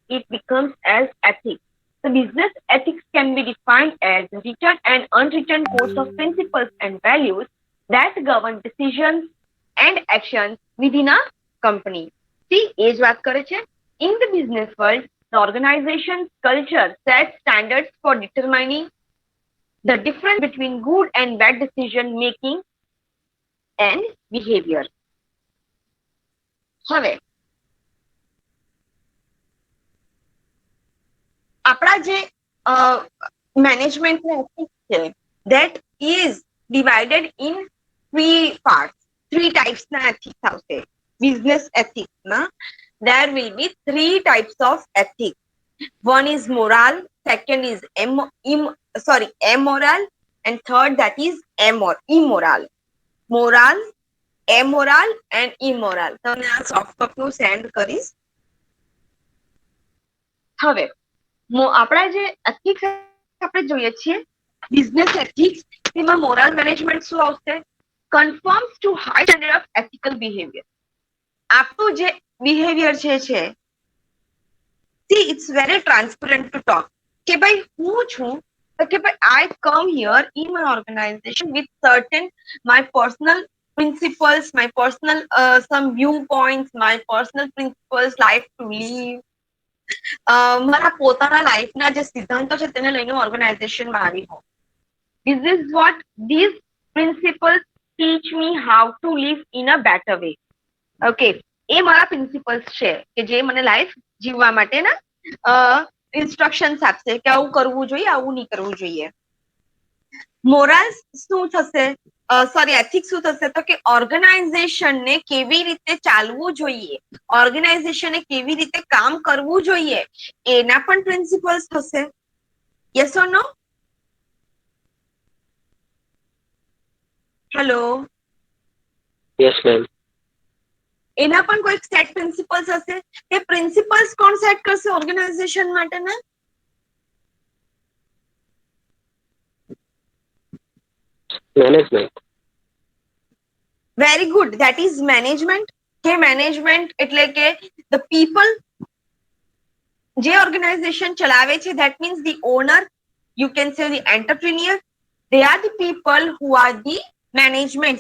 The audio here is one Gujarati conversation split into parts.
it becomes as ethics. The business ethics can be defined as written and unwritten codes of principles and values that govern decisions and actions within a company. See, એ જ વાત કરે છે. In the business world, the organization's culture sets standards for determining the difference between good and bad decision making and behavior. હવે આપણા જે મેનેજમેન્ટ એથિક્સ છે that is divided in three parts, three types na ethics આવશે. Business ethics na there will be three types of ethics. One is moral, second is amoral, and third that is immoral. Moral, amoral and immoral. તમને આ સોફ્ટ કોપી સેન્ડ કરીશ. હવે આપણા જે એથિક્સ આપણે જોઈએ છીએ બિઝનેસ એથિક્સ, તેમાં મોરલ મેનેજમેન્ટ શું આવશે? Confirms to high standard of ethical behaviour. આપણું જે બિહેવિયર છે see it's very transparent to talk કે ભાઈ હું છું કે ભાઈ I come here in my organization with certain my personal principles, my personal some viewpoints, my personal principles, life to live, મારા પોતાના લાઈફના જે સિદ્ધાંતો છે તેને લઈને ઓર્ગેનાઇઝેશનમાં આવી હોઉં. This is what these principles teach me how to live in a better way. Okay, એ મારા પ્રિન્સિપલ્સ છે કે જે મને લાઈફ જીવવા માટેના ઇન્સ્ટ્રક્શન્સ આપશે કે આવું કરવું જોઈએ, આવું નહીં કરવું જોઈએ. મોરલ્સ શું થશે? સોરી, એથિક્સ શું થશે? તો કે ઓર્ગેનાઇઝેશનને કેવી રીતે ચાલવું જોઈએ, ઓર્ગેનાઇઝેશને કેવી રીતે કામ કરવું જોઈએ, એના પણ પ્રિન્સિપલ્સ થશે. Yes or no? Hello, yes ma'am. એના પણ કોઈ સેટ પ્રિન્સિપલ્સ હશે. એ પ્રિન્સિપલ્સ કોણ સેટ કરશે ઓર્ગેનાઇઝેશન માટેના? Management. Very good, that is management. કે મેનેજમેન્ટ એટલે કે ધ પીપલ જે ઓર્ગેનાઇઝેશન ચલાવે છે, that means the owner, you can say the entrepreneur, they are the people who are the management,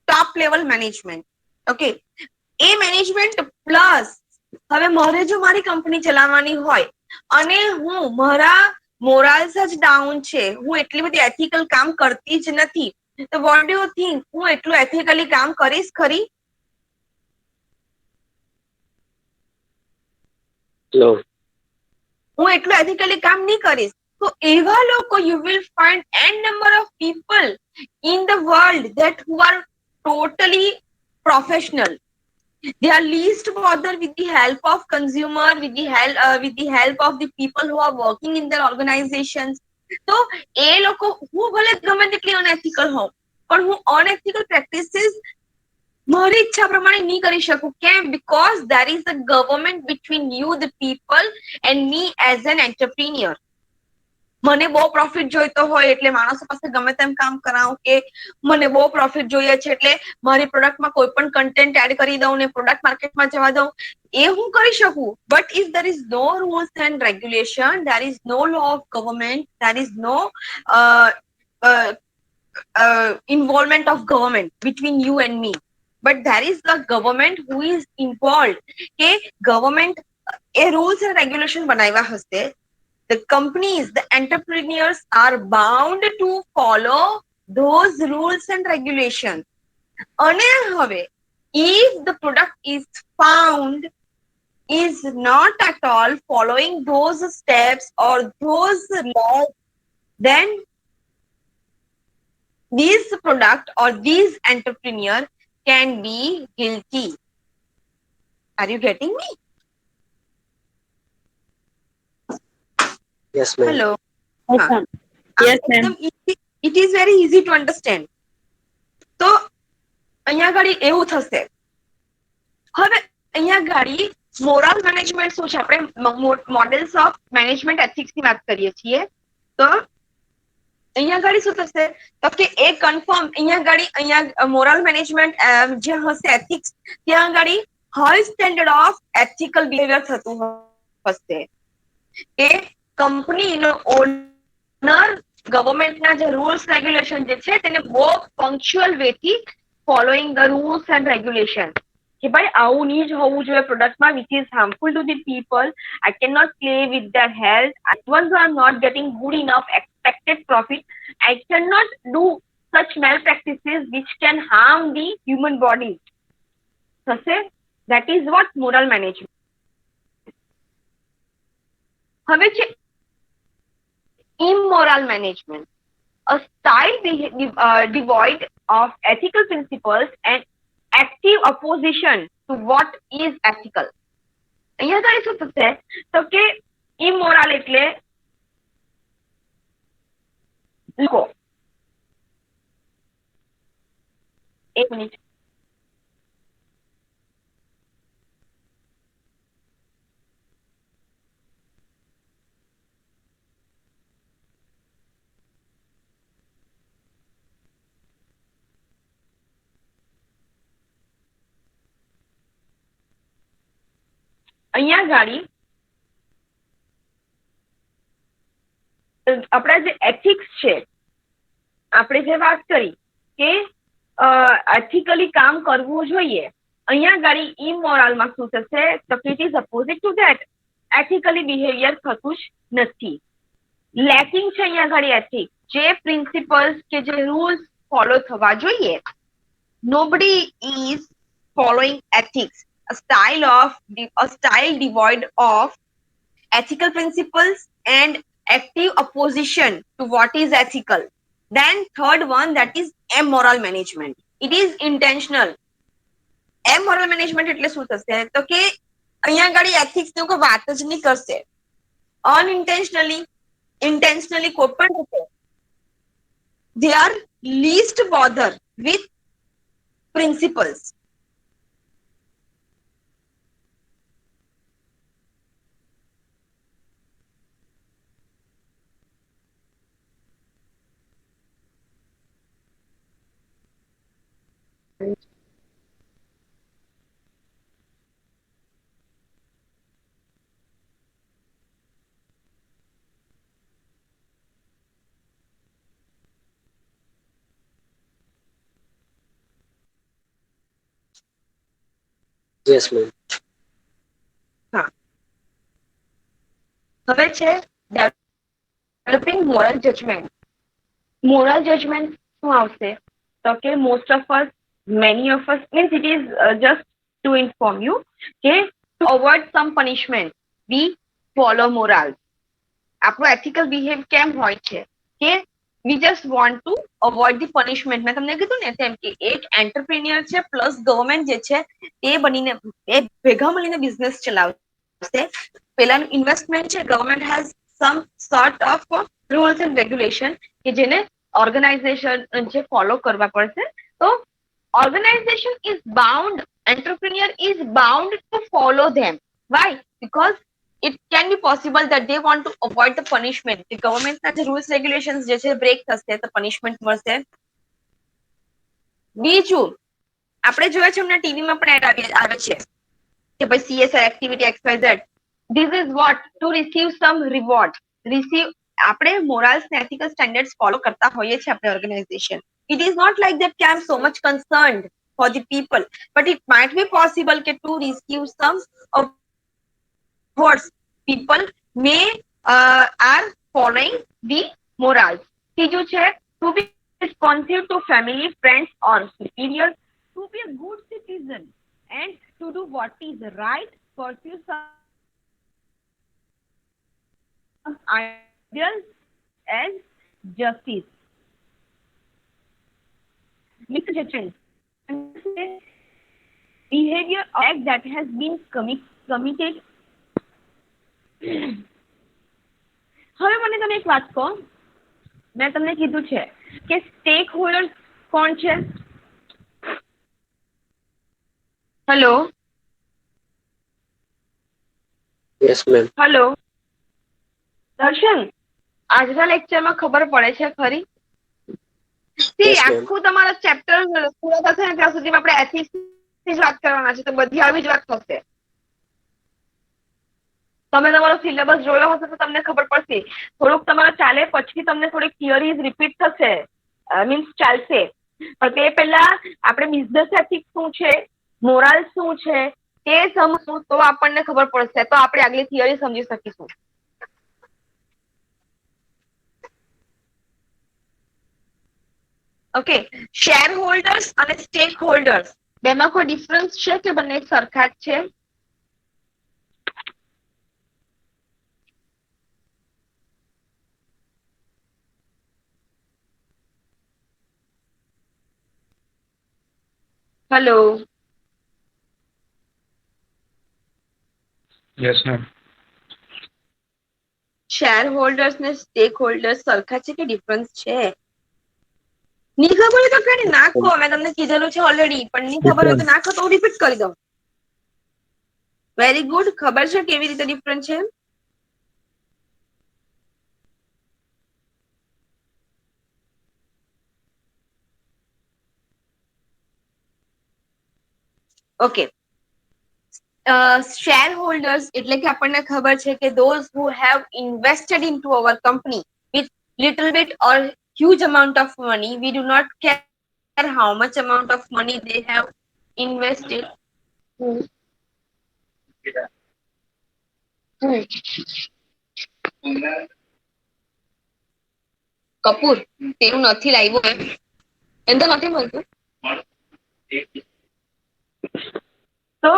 top level management. Okay, A management plus હવે મારે જો મારી કંપની ચલાવવાની હોય અને હું મારા મોરલ્સ જ ડાઉન છે, હું એટલી બધી એથિકલ કામ કરતી જ નથી, તો વોટ ડુ યુ થિંક હું એટલું એથિકલી કામ કરીશ ખરી? નો. હું એટલું એથિકલી કામ નહીં કરીશ. તો એવા લોકો you will find n number of people in the world that who are totally professional. They are least bothered with the help of consumer, with the help of the people who are working in their organizations. તો એ લોકો, હું ભલે ગમે તેટલી અનએથિકલ હોઉં પણ હું અનએથિકલ પ્રેક્ટિસીસ મારી ઈચ્છા પ્રમાણે નહીં કરી શકું. કેમ? Because there is a government between you the people and me as an entrepreneur. મને બહુ પ્રોફિટ જોઈતો હોય એટલે માણસો પાસે ગમે તેમ કામ કરાવું, કે મને બહુ પ્રોફિટ જોઈએ છે એટલે મારી પ્રોડક્ટમાં કોઈ પણ કન્ટેન્ટ એડ કરી દઉં ને પ્રોડક્ટ માર્કેટમાં જવા દઉં, એ હું કરી શકું. But if there is no rules and regulation, there is no law of government, there is no involvement of government between you and me, but there is the government who is involved. કે government A rules and regulation બનાવ્યા હશે. The companies, the entrepreneurs are bound to follow those rules and regulations. અને હવે if the product is found is not at all following those steps or those laws, then this product or this entrepreneur can be guilty. Are you getting me? Yes ma'am. Hello. Yes, ma'am. Yes, ma'am. It is very easy to understand. તો અહીંયા ગાડી એવું થશે. હવે અહીંયા ગાડી મોરલ મેનેજમેન્ટ શું છે? આપણે મોડેલ્સ ઓફ મેનેજમેન્ટ એથિક્સ ની વાત કરીએ છીએ. તો અહીંયા ગાડી શું થશે? તો કે એ કન્ફર્મ અહીંયા ગાડી મોરલ મેનેજમેન્ટ જે હશે એથિક્સ, ત્યાં ગાડી high standard of ethical behaviour થતું હશે. કે કંપનીનો ઓનર ગવર્મેન્ટના જે રૂલ્સ રેગ્યુલેશન જે છે તેને બહુ પંક્ચ્યુઅલ વેથી following the rules and regulation કે ભાઈ આવું નહીં જ હોવું જોઈએ પ્રોડક્ટમાં which is harmful to the people. I can not play with their health. once I am not getting good enough expected profit, I cannot do such malpractices which can harm the human body. થશે. That is what moral management. હવે છે immoral management, a style devoid of ethical principles and active opposition to what is ethical. અહીંયા આગળ શું થશે તો કે immoral એટલે લોકો. એક મિનિટ. અહીંયા ગાડી આપણા જે એથિક્સ છે આપણે જે વાત કરી કે એથિકલી કામ કરવું જોઈએ. અહીંયા ગાડી ઇમોરલમાં શું થશે તો it is opposite to that. Ethically behaviour થતું જ નથી. લેકિંગ છે અહીંયા ગાડી એથિક્સ. જે પ્રિન્સિપલ્સ કે જે રૂલ્સ ફોલો થવા જોઈએ nobody is following ethics. A style devoid of ethical principles and active opposition to what is ethical. Then third one, that is immoral management. It is intentional. Immoral management એટલે શું થશે તો કે અહીંયા ગાડી એથિક્સ ની કોઈ વાત જ નહીં કરશે. unintentionally intentionally કોઈ પણ રીતે they are least bother with principles. Yes, ma'am. હવે છે developing moral judgement. Moral judgement શું આવશે તો કે most of us many of us means it is just to inform you કે to avoid some punishment we follow moral. આપણું એથિકલ બિહેવ કેમ હોય છે કે we just want to avoid the punishment. મેં તમને કીધું ને તેમ કે એક એન્ટરપ્રિન્યોર છે પ્લસ ગવર્મેન્ટ જે છે એ બનીને એ ભેગા મળીને બિઝનેસ ચલાવશે. પેલાનું ઇન્વેસ્ટમેન્ટ છે government has some sort of rules and regulation કે જેને ઓર્ગેનાઇઝેશન જે ફોલો કરવા પડશે. તો organization is bound, entrepreneur is bound to follow them. Why? Because it can be possible that they want to avoid the punishment. The government ના જે rules regulations જે છે બ્રેક થશે તો પનિશમેન્ટ મળશે. બીજું આપણે જોઈએ છે હમણાં ટીવીમાં પણ એડ આવે છે કે ભાઈ CSR activity XYZ. This is what to receive some reward. આપણે મોરલ્સ ને એથિકલ સ્ટેન્ડર્ડ્સ ફોલો કરતા હોઈએ છીએ આપણે organisation. It is not like that કે I am so much concerned for the people, but it might be possible કે to receive some awards. People may are following the morals. ત્રીજું છે to be responsive to family, friends or superiors, to be a good citizen and to do what is right, pursue some ideals as justice. Mr. Jachin, behavior or act that has been committed. હવે મને તમે એક વાત કહો, મેં તમને કીધું છે કે સ્ટેક હોલ્ડર્સ કોણ છે? Hello Yes, ma'am. હેલો દર્શન, આજના લેક્ચરમાં ખબર પડે છે ખરી? Yes, ma'am. આખું તમારો ચેપ્ટર પૂરો થશે ને ત્યાં સુધી આપણે એથિક્સ ની જ વાત કરવાના છે તો બધી આવી જ વાત થશે. તમે તમારો સિલેબસ જોયો હશે તો તમને ખબર પડશે. થોડુંક તમારે ચાલે પછી તમને થોડીક થિયરીઝ રિપીટ થશે, મીન્સ ચાલશે. પણ તે પહેલા આપણે બિઝનેસ એથિક્સ શું છે, મોરલ શું છે તે સમજશું તો આપણને ખબર પડશે, તો આપણે આગલી થિયરી સમજી શકીશું. ઓકે, શેર હોલ્ડર્સ અને સ્ટેક હોલ્ડર્સ બેમાં કોઈ ડિફરન્સ છે કે બંને સરખા જ છે? Hello. Yes, ma'am. Share holders ને સ્ટેક હોલ્ડર્સ સરખા છે કે ડિફરન્સ છે? ની ખબર હોય તો કઈ નાખો, મેં તમને કીધેલું છે ઓલરેડી, પણ ની ખબર હોય તો નાખો તો હું રિપીટ કરી દઉં. વેરી ગુડ, ખબર છે કેવી રીતે ડિફરન્ટ છે? ઓકે, શેર હોલ્ડર્સ એટલે કે આપણને ખબર છે કે those who have invested into our company with little bit or huge amount of money, we do not care how much amount of money they have invested. કપૂર તેનું નથી લાવ્યું એમ તો નથી મળતું. So,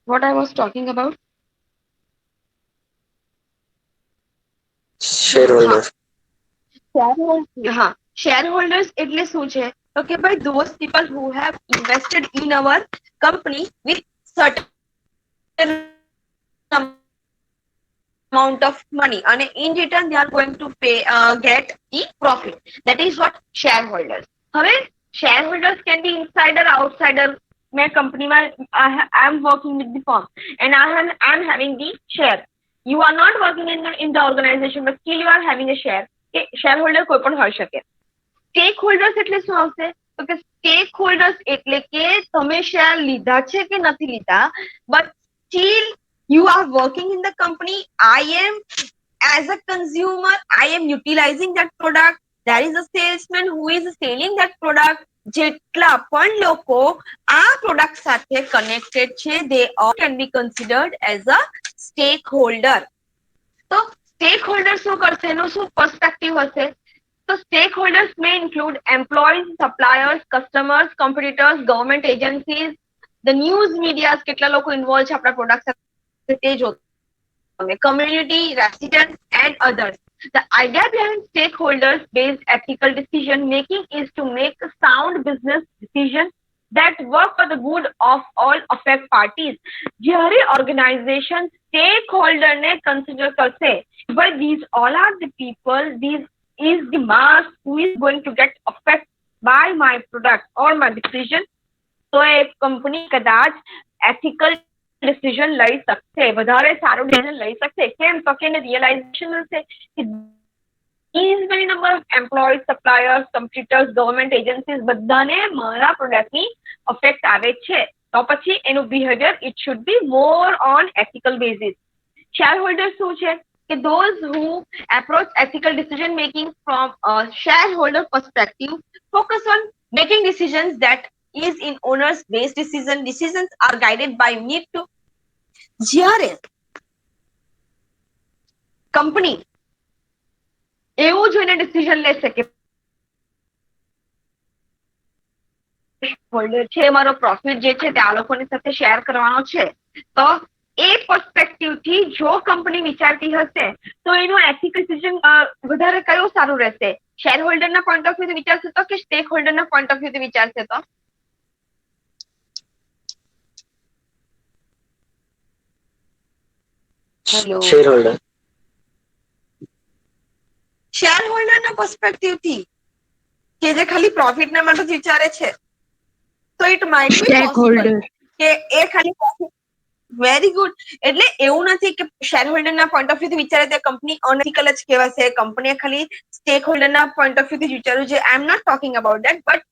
what I was talking about? Shareholders. હા, shareholders એટલે શું છે? તો કે ભાઈ those people who have invested in our company with certain amount of money and in return they are going to pay get the profit. That is what shareholders. હવે shareholders can be insider, outsider. मैं कंपनी में I am working with the firm and I am having the share. You are not working in the organization but still you are having a share. કે shareholder કોઈ પણ હોઈ શકે. સ્ટેક હોલ્ડર્સ એટલે શું આવશે? તો કે સ્ટેક હોલ્ડર્સ એટલે કે તમે શેર લીધા છે કે નથી લીધા, but still you are working in the company. I am as a consumer, I am utilizing that product. There is a salesman who is selling that product. જેટલા પણ લોકો આ પ્રોડક્ટ સાથે કનેક્ટેડ છે, they all can be considered as a stakeholder. તો સ્ટેક હોલ્ડર શું કરશે, એનો શું પર્સપેક્ટિવ હશે? તો stack holders may include employees, suppliers, customers, competitors, government agencies, the news media, કેટલા લોકો ઇન્વોલ્વ છે આપણા પ્રોડક્ટ સાથે તે જોતા, community, residents and others. The idea behind stakeholders based ethical decision making is to make sound business decisions that work for the good of all affected parties. જ્યારે organization stakeholder ને consider કરશે, but these all are the people, these is the mass who is going to get affected by my product or my decision. તો એ કંપની કદાચ ethical decision લઈ શકશે, વધારે સારું decision લઈ શકશે. કેમ? તો કે એને realization હશે કે these many number of employees, suppliers, competitors, government agencies બધાને મારા પ્રોડક્ટની અફેક્ટ આવે છે, તો પછી એનું behaviour it should be more on ethical basis. Shareholders શું છે? કે those who approach ethical decision making from a shareholder perspective focus on making decisions that is in owners based decisions are guided by need to. જ્યારે કંપની એવું જોઈને ડિસિઝન લેશે કે હોલ્ડર છે, મારો પ્રોફિટ જે છે તે આ લોકોની સાથે શેર કરવાનો છે, તો એ પર્સપેક્ટિવ થી જો કંપની વિચારતી હશે તો એનું એથિકલ ડિસિઝન વધારે કયું સારું રહેશે? શેર હોલ્ડર ના પોઈન્ટ ઓફ વ્યૂ થી વિચારશે તો કે સ્ટેક હોલ્ડર ના પોઈન્ટ ઓફ વ્યૂ થી વિચારશે તો? હેલો. Shareholder. શેર હોલ્ડર ના પર્સપેક્ટિવ થી કે જે ખાલી પ્રોફિટ ના માટે વિચારે છે, તો ઇટ માઇટ બી પોસિબલ કે એ ખાલી પ્રોફિટ. Very good. એટલે એવું નથી કે શેર હોલ્ડર ના પોઈન્ટ ઓફ વ્યૂ થી વિચારે તે કંપની અનએથિકલ જ કહેવાશે. કંપનીએ ખાલી સ્ટેક હોલ્ડર ના પોઈન્ટ ઓફ વ્યૂ થી વિચાર્યું છે. I am not talking about that, but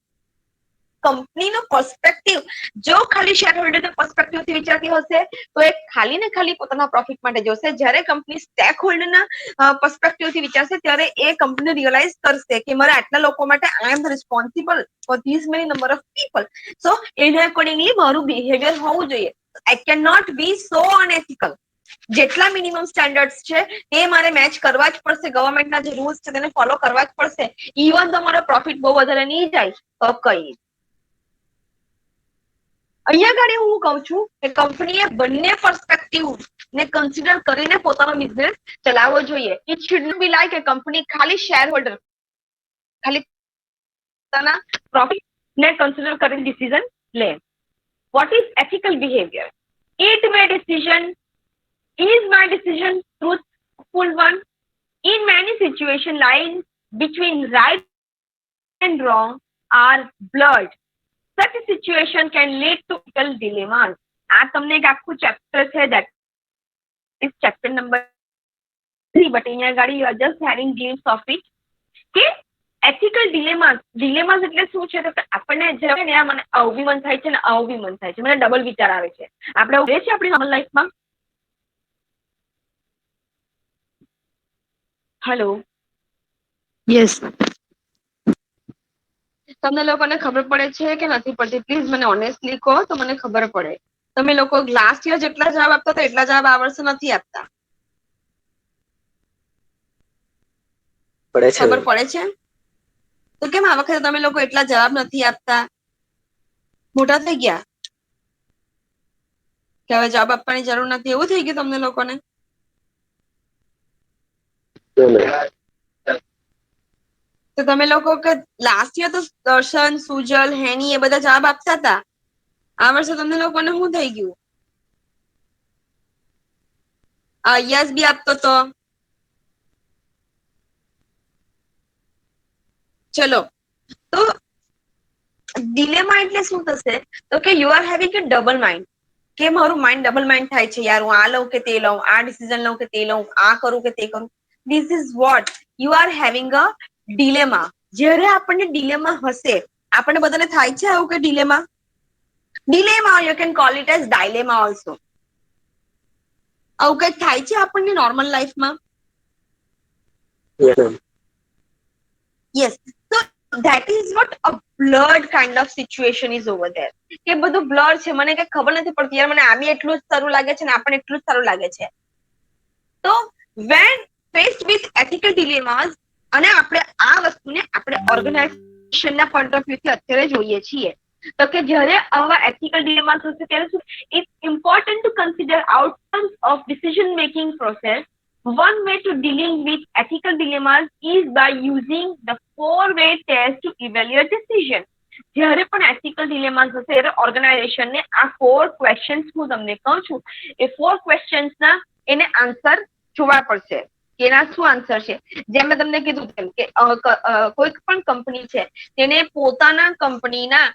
કંપનીનો પર્સપેક્ટિવ જો ખાલી શેર હોલ્ડરના પર્સપેક્ટિવ થી વિચારતી હશે તો એ ખાલી ને ખાલી પોતાના પ્રોફિટ માટે જોશે. જ્યારે કંપની સ્ટેક હોલ્ડરના પર્સપેક્ટિવ થી વિચારશે ત્યારે એ કંપની રિયલાઇઝ કરશે કે મારે આટલા લોકો માટે I am responsible for this many number of people. So એને અકોર્ડિંગલી મારું બિહેવિયર હોવું જોઈએ. I can not be so unethical. જેટલા મિનિમમ સ્ટેન્ડર્ડ્સ છે તે મારે મેચ કરવા જ પડશે. ગવર્મેન્ટના જે રૂલ્સ છે તેને ફોલો કરવા જ પડશે. ઇવન તમારો પ્રોફિટ બહુ વધારે નહીં જાય તો કઈ. અહીંયા આગળ હું કહું છું કે કંપનીએ બંને પર્સપેક્ટિવ ને કન્સિડર કરીને પોતાનો બિઝનેસ ચલાવવો જોઈએ. It should not be like કે કંપની ખાલી શેર હોલ્ડર ખાલી પોતાના પ્રોફિટ ને કન્સિડર કરીને ડિસિઝન લે. What is ethical behaviour? It my decision is my decision truthful one? In many situations, lines between right and wrong are blurred. Such a situation can lead to ethical dilemmas. આ તમને એક આખું ચેપ્ટર છે, that is chapter number 3, but અહીંયા ગાડી you are just having glimpse of it. કે એથિકલ ડિલેમાસ એટલે શું છે? તો આપણને જ્યારે ને મને આવું બી મન થાય છે ને આવું બી મન થાય છે, મને ડબલ વિચાર આવે છે. આપણે ઉભે છે આપણી નોર્મલ લાઈફમાં. Hello, Yes. તમને લોકોને ખબર પડે છે કે નથી પડતી? પ્લીઝ મને ઓનેસ્ટલી કહો તો મને ખબર પડે. તમે લોકો લાસ્ટ યર જેટલા જવાબ આપતા હતા એટલા જવાબ આ વર્ષે નથી આપતા. પડે છે ખબર પડે છે? તો કેમ આ વખતે તમે લોકો એટલા જવાબ નથી આપતા? મોટા થઈ ગયા કે હવે જવાબ આપવાની જરૂર નથી એવું થઈ ગયું તમને લોકોને? તો તમે લોકો કે લાસ્ટ યર તો દર્શન, સુજલ, હેની એ બધા જવાબ આપતા હતા. આ વર્ષે તમને લોકોને શું થઈ ગયું? યસ બી આપતો તો. ચલો, તો ડિલેમા એટલે શું થશે? તો કે you are having a double mind. કે મારું માઇન્ડ ડબલ માઇન્ડ થાય છે, યાર હું આ લઉં કે તે લઉં, આ ડિસિઝન લઉં કે તે લઉં, આ કરું કે તે કરું. This is what you are having a dilemma. જ્યારે આપણને ડિલેમા હશે, આપણને બધાને થાય છે આવું કે dilemma? Dilemma, you can call it as dilemma also. આવું કંઈક થાય છે આપણને નોર્મલ લાઈફમાં? યસ. તો that is what a blurred kind of situation is over there. કે બધું બ્લર છે, મને કઈ ખબર નથી પડતી, યાર મને આ બી એટલું જ સારું લાગે છે ને આપણને એટલું જ સારું લાગે છે. તો when faced with ethical dilemmas, અને આપણે આ વસ્તુને આપણે ઓર્ગેનાઇઝેશનના પોઈન્ટ ઓફ વ્યૂ થી અત્યારે જોઈએ છીએ, તો કે જ્યારે આવા એથિકલ ડિલેમાસ હશે ત્યારે શું? It's important to consider outcomes of decision making process. One way to dealing with ethical dilemmas is by using the 4-way test to evaluate decision. જ્યારે પણ એથિકલ ડિલેમાસ હશે ત્યારે ઓર્ગેનાઇઝેશનને આ 4 ક્વેશ્ચન્સ હું તમને કહું છું, એ 4 ક્વેશ્ચન્સના એને આન્સર જોવા પડશે. એના શું આન્સર છે? જેમ મેં તમને કીધું તેમ કે કોઈ પણ કંપની છે તેને પોતાના કંપનીના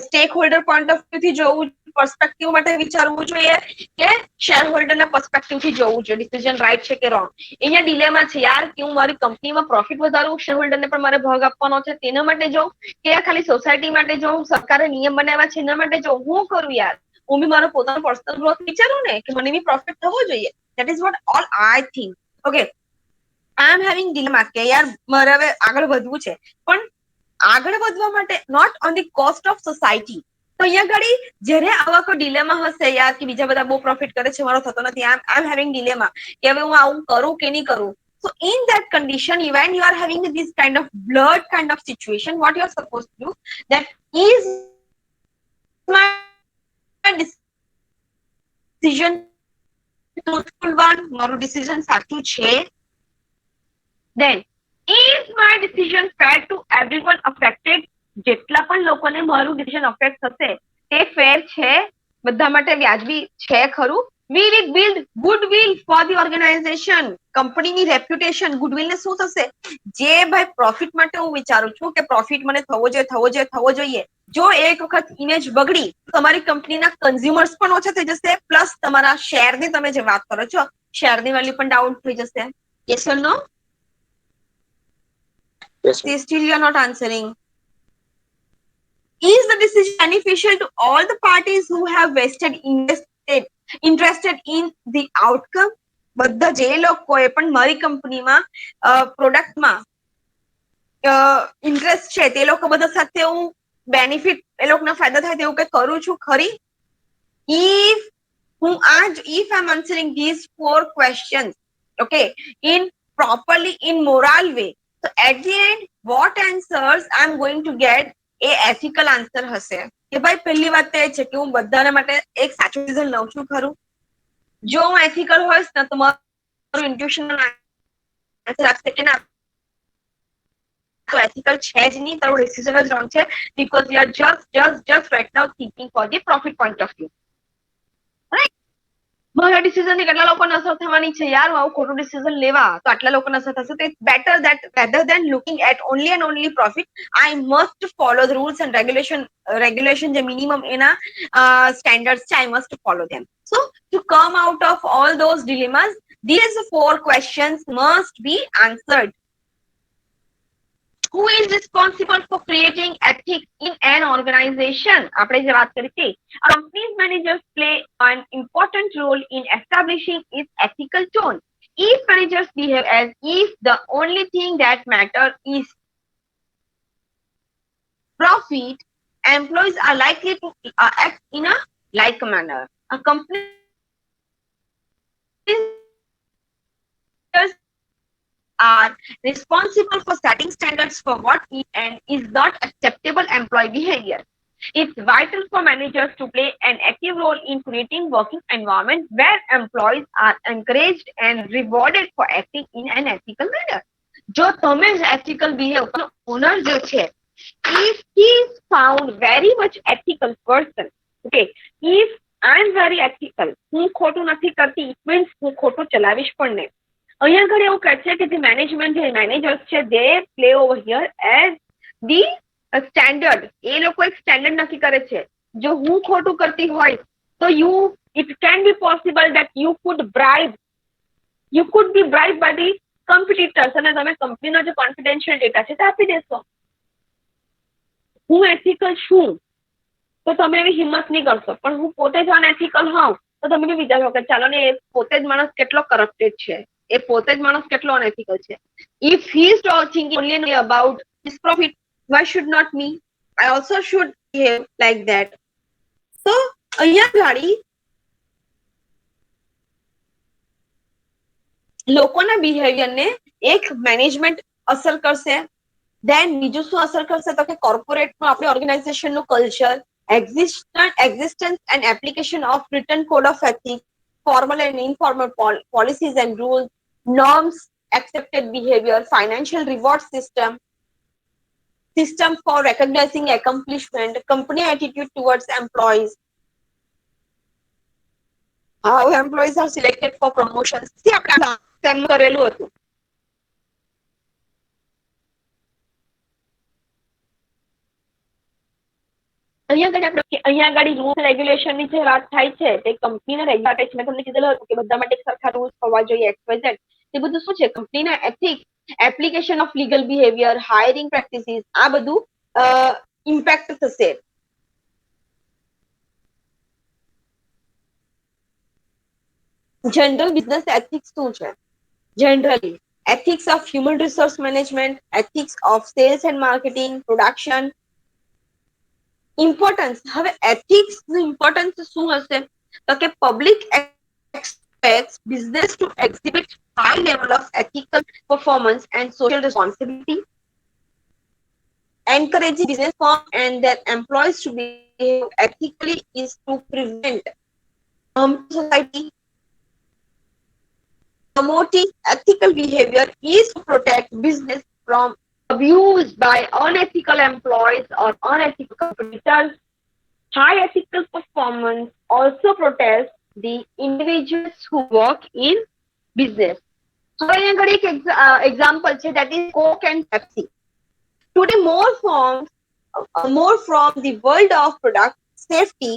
stack holder point of view થી જોવું, પર્સપેક્ટિવ માટે વિચારવું જોઈએ કે શેર હોલ્ડરના પર્સપેક્ટિવ થી જોવું જોઈએ ડિસિઝન રાઈટ છે કે રોંગ. અહીંયા ડિલેમા છે યાર કે હું મારી કંપનીમાં પ્રોફિટ વધારું, શેર હોલ્ડરને પણ મારે ભાગ આપવાનો છે તેના માટે જોઉં કે ખાલી સોસાયટી માટે જોઉં, સરકારે નિયમ બનાવ્યા છે એના માટે જોઉં, હું કરું યાર? હું બી મારો પોતાનો પર્સનલ ગ્રોથ વિચારું ને કે મને બી પ્રોફિટ થવો જોઈએ. That is what all I think. Okay, I am having dilemma કે યાર મારે હવે આગળ વધવું છે, પણ આગળ વધવા માટે not on the cost of society. તો અહીંયા ઘડી જ્યારે આવા કોઈ ડિલેમા હશે યાર કે બીજા બધા બહુ પ્રોફિટ કરે છે, મારો થતો નથી, આઈ એમ હેવિંગ ડિલેમા કે હવે હું આવું કરું કે નહીં કરું. So in that condition, when you are having this kind of blurred kind of situation, what you are supposed to do, that is my decision truthful one, મારું ડિસિઝન સાચું છે? Then is my decision fair to everyone affected? જેટલા પણ લોકોને મારું ડિસિઝન અફેક્ટ થશે તે ફેર છે, બધા માટે વ્યાજબી છે ખરું? Will it build goodwill for the organization? કંપનીની રેપ્યુટેશન, ગુડવિલ ને શું થશે? જે ભાઈ પ્રોફિટ માટે હું વિચારું છું કે પ્રોફિટ મને થવો જોઈએ, જો એક વખત ઇમેજ બગડી તમારી કંપનીના કન્ઝ્યુમર્સ પણ ઓછા થઈ જશે, પ્લસ તમારા શેરની તમે જે વાત કરો છો શેરની વેલ્યુ પણ ડાઉન થઈ જશે. Yes or no? Yes, Still you are not answering. Is the decision beneficial to all the parties who have interested in the outcome? બધા જે લોકોએ પણ મારી કંપનીમાં પ્રોડક્ટમાં ઇન્ટરેસ્ટ છે તે લોકો બધા સાથે હું બેનિફિટ એ લોકોને ફાયદા થાય તેવું કંઈ કરું છું ખરી? If I'm answering these 4 questions, okay, in properly in moral way, so at the end what answers I'm going to get A ethical answer હશે કે ભાઈ પહેલી વાત તો એ છે કે હું બધાના માટે એક સાચું ડિસિઝન લઉં છું ખરું? જો હું ethical હોઈશ ને તો મારું intuition આન્સર આપશે કે ના ethical છે જ નહીં, તારું decision જ wrong છે, because you are just right now thinking for the profit point of view. Right? મારા ડિસિઝન થી કેટલા લોકોને અસર થવાની છે યાર, હું આવું ખોટું ડિસિઝન લેવા તો આટલા લોકોને અસર થશે. તો it's better that rather than looking at only and only profit, I must follow the rules and regulation જે મિનિમમ એના સ્ટેન્ડર્ડ્સ છે, I must follow them. So to come out of all those dilemmas, these 4 questions must be answered. Who is responsible for creating ethics in an organization? આપણે જે વાત કરી હતી, companies managers play an important role in establishing its ethical tone. If managers behave as if the only thing that matters is profit, employees are likely to act in a like manner. A company are responsible for setting standards for what is and is not acceptable employee behavior. It's vital for managers to play an active role in creating working environment where employees are encouraged and rewarded for acting in an ethical manner. જો તમે જ ethical behavior, owner જો છે, if he is found very much ethical person, okay, if I am very ethical, હું ખોટું નથી કરતી, it means હું ખોટું ચલાવીશ પણ નહીં. અહીંયા ઘરે એવું કહે છે કે જે મેનેજમેન્ટ જે મેનેજર્સ છે, they play over here as the standard. એ લોકો એક સ્ટેન્ડર્ડ નક્કી કરે છે. જો હું ખોટું કરતી હોય તો it can be possible that you could be bribe by the competitors, અને તમે કંપનીનો જે કોન્ફિડેન્શિયલ ડેટા છે તે આપી દેશો. હું એથિકલ છું તો તમે એવી હિંમત નહીં કરશો, પણ હું પોતે જ અનએથિકલ હોઉં તો તમે બી વિચારો કે ચાલો ને એ પોતે જ માણસ કેટલો કરપ્ટેડ છે, એ પોતે જ માણસ કેટલો અનએથિકલ છે. If he is thinking only about his profit, why should not me? I also should behave like that. So અહીંયા ગાડી લોકોના બિહેવિયરને એક મેનેજમેન્ટ અસર કરશે. દેન બીજું શું અસર કરશે તો કે કોર્પોરેટમાં આપણે ઓર્ગેનાઇઝેશનનું culture, existence and application of written code of ethics, formal and informal policies and rules, norms, accepted behavior, financial reward system for recognizing accomplishment, company attitude towards employees, how employees are selected for promotions. See, આપણે કરેલું હતું. અહીંયા આગળ રૂલ્સ રેગ્યુલેશન ની જે વાત થાય છે તે કંપનીના રેગ્યુલેટર્સ, મેં તમને કીધેલું હતું કે બધા માટે સરખા રૂલ્સ હોવા જોઈએ, XYZ. તે બધું શું છે? કંપનીના ethics, application of legal behaviour, hiring practices, આ બધું ઇમ્પેક્ટ થશે. જનરલ બિઝનેસ એથિક્સ શું છે? Generally ethics of human resource management, ethics of sales and marketing, production. Importance, હવે એથિક્સ નું ઇમ્પોર્ટન્સ શું હશે તો કે public expects business to exhibit high level of ethical performance and social responsibility, encouraging business firms and their employees to behave ethically is to prevent harm to society. Promoting ethical behavior is to protect business from abuse by unethical employees or unethical competitors. High ethical performance also protects the individuals who work in business. હવે અહીંયા ઘડી એક example છે, that is Coke and Pepsi. Today, more from the world of product safety.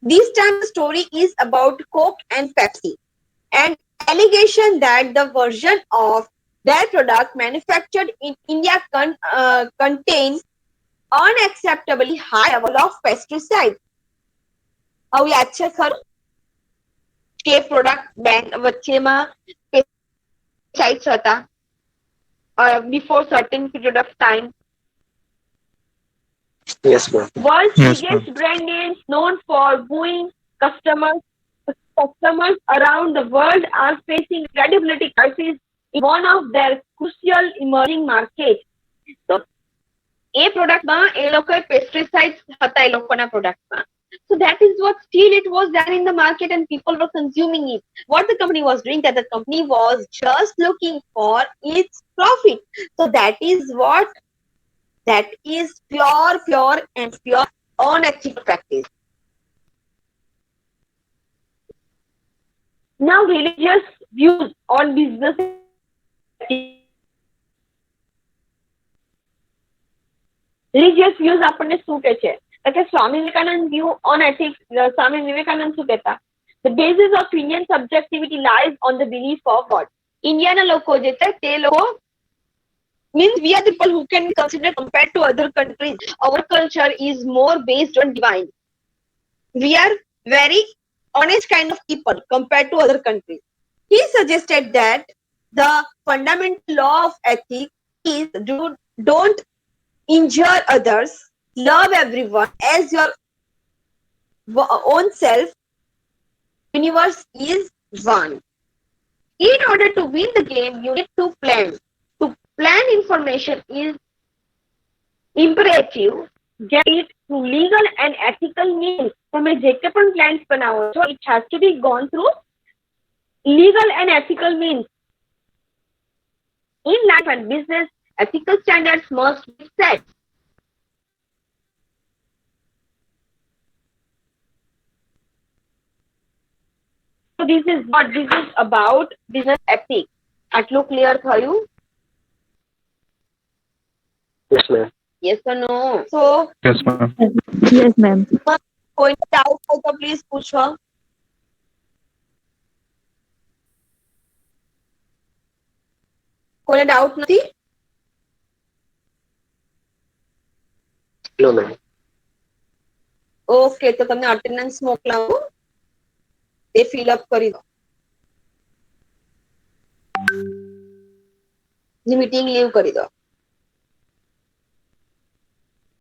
This time the story is about Coke and Pepsi, and allegation that the version of their product manufactured in India contains unacceptably high level of pesticides. હવે યાદ છે ખરું કે પ્રોડક્ટ બેન વચ્ચેમાં પેસ્ટિસાઇડ્સ હતા before certain period of time. Yes, ma'am. World's Yes, biggest brand names known for wooing customers around the world are facing credibility crisis in one of their crucial emerging markets. So, એ પ્રોડક્ટમાં એ લોકોએ પેસ્ટિસાઇડ્સ હતા એ લોકોના પ્રોડક્ટમાં. So that is what still it was there in the market and people were consuming it. What the company was doing, that the company was just looking for its profit. So that is pure and pure unethical practice. Now religious views on business religious views આપણને શું કહે છે કે Swami Vivekananda view on ethics. Swami Vivekananda શું કહેતા? The basis of Indian subjectivity lies on the belief of what? Indiana લોકો જે છે તે લોકો means we are the people who can consider compared to other countries. Our culture is more based on divine. We are very honest kind of people compared to other countries. He suggested that the fundamental law of ethics is don't injure others, love everyone as your own self. Universe is one. In order to win the game, you need to plan. To plan information is imperative. Get it through legal and ethical means. તમે જે કે પણ plans બનાવો છો, it has to be gone through legal and ethical means. In life and business, ethical standards must be set. So this is about business ethics. આટલું clear થયું? Yes, ma'am. Yes or no? So Yes, ma'am. Yes, ma'am. કોઈ doubt હોય તો please પૂછો. કોઈને doubt નથી? No, ma'am. ઓકે, તો તમને અટેન્ડન્સ મોકલાવું, તે ફિલ અપ કરી દો. મીટિંગ લીવ કરી દો.